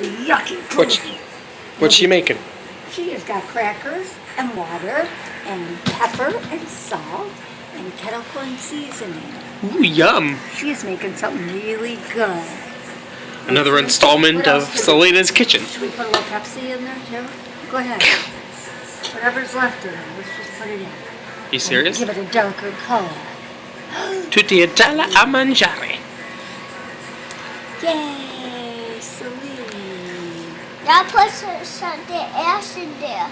Yucky food. What's she making? She has got crackers and water and pepper and salt and kettle corn seasoning. Ooh, yum. She's making something really good. Another installment of Selena's Kitchen. Should we put a little Pepsi in there too? Go ahead. Whatever's left in there, let's just put it in. You serious? And give it a darker color. Tutti e gialla a mangiare. Yay, Selena. Now put something else in there.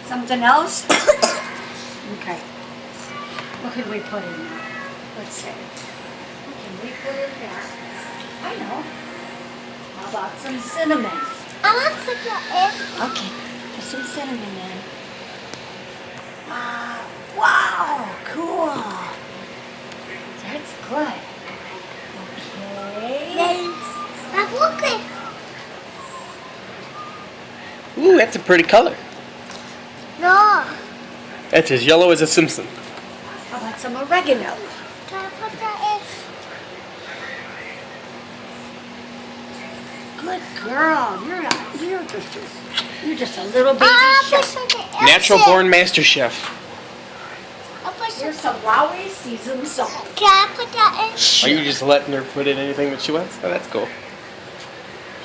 Something else? Okay. What can we put in there? Let's see. What can we put in there? I know. How about some cinnamon? I want to put that in. Okay. Put some cinnamon in. Wow, cool. That's good. Okay. Now look it. Ooh, that's a pretty color. No. That's as yellow as a Simpson. How about some oregano? Can I put that Good girl. You're just a little baby put chef. something else Natural in. born master chef. I'll put Here's some. some Wowie seasoned salt. Can I put that in? Are you just letting her put in anything that she wants? Oh, that's cool.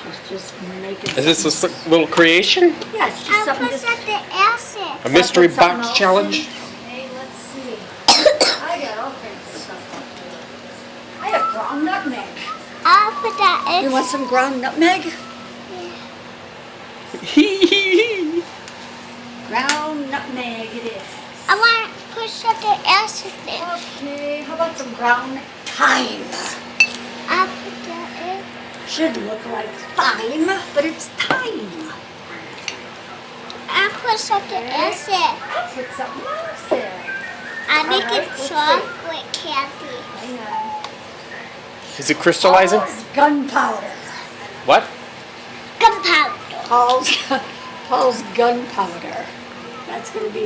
She's just making. Is this a little creation? Yeah, it's just I'll something put to. something else in. A mystery Put something box else challenge? in. Hey, let's see. I got all kinds of stuff up here. I have ground nutmeg. I'll put that in. You want some ground nutmeg? Ground nutmeg it is. I want to put something else in there. Okay, how about some ground thyme? I'll put that in. Should look like thyme, but it's thyme. I'll put something else in. I'll put something else in. I'm All making right, let's see. chocolate candy. Hang on. Is it crystallizing? Paul's gunpowder. What? Gunpowder. Paul's gunpowder. That's gonna be.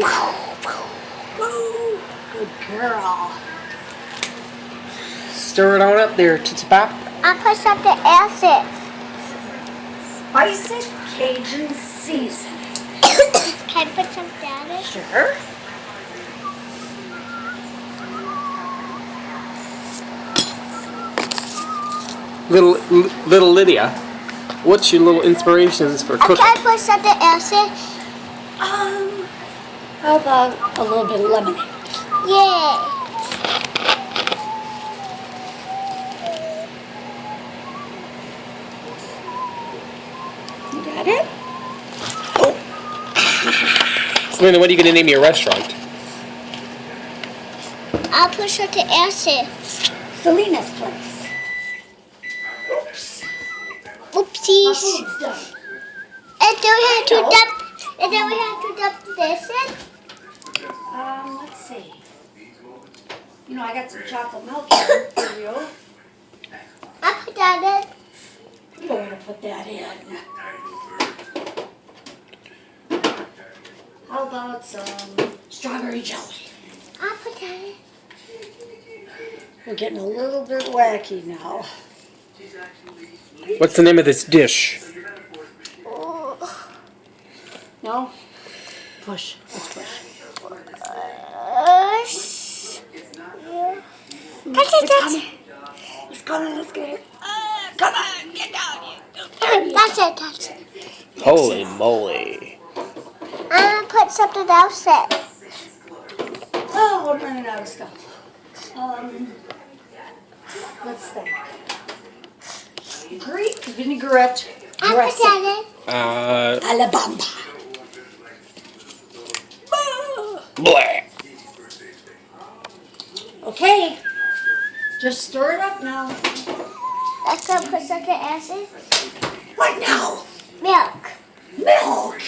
Woo! Good girl. Stir it on up there, Tootsie Pop. I'll put something else in. Spicy Cajun seasoning. Can I put some down in? Sure. Little Lydia, what's your little inspirations for cooking? Can I put something else in? How about a little bit of lemonade? Yeah. You got it? Selena, what are you going to name your restaurant? I'll put something else in. Selena's place. My Oopsies. food's done. And then we have to dump. And then we have to dump this in. Let's see. You know, I got some chocolate milk here for you. I'll put that in. You don't want to put that in. How about some strawberry jelly? I'll put that in. We're getting a little bit wacky now. What's the name of this dish? Oh. No? Push. Let's push. Yeah. That's it. It's coming. Let's get it. Come on. Get down here. That's it. That's it. Holy moly. I'm gonna put something else in. Oh, we're running out of stuff. Let's think. Greek vinaigrette I'll put dressing. that in. Alabama. Bleh. Okay. Just stir it up now. Let's go put something else in. What now? Milk. Milk.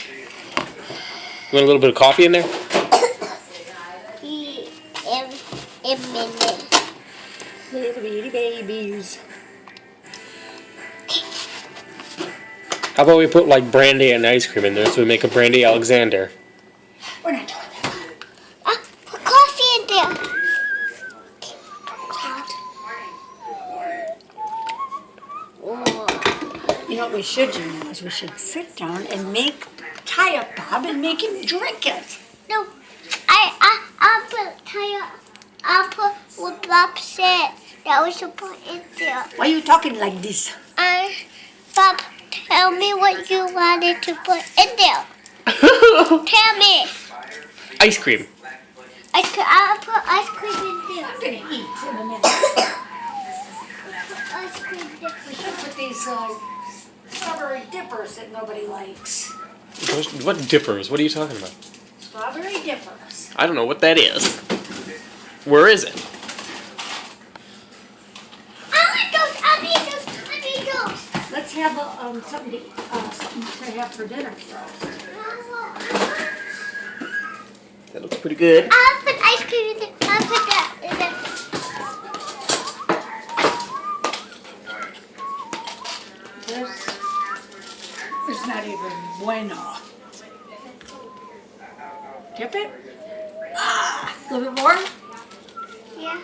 You want a little bit of coffee in there? In minute. Little bitty babies. How about we put like brandy and ice cream in there so we make a brandy Alexander? We're not doing that. Put coffee in there. You know what we should do now is we should sit down and tie up Bob and make him drink it. No, I'll put tire. I'll put what Bob said that we should put in there. Why are you talking like this? Bob, tell me what you wanted to put in there. Tell me. Ice cream. I'll put ice cream in there. I'm gonna eat in a minute. Ice cream there. We should put these strawberry dippers that nobody likes. What dippers? What are you talking about? Strawberry dippers. I don't know what that is. Where is it? I need those. Let's have something to have for dinner first. That looks pretty good. I'll put ice cream in there. I'll put that in there. It's not even bueno. Dip it. A little bit more. Yeah.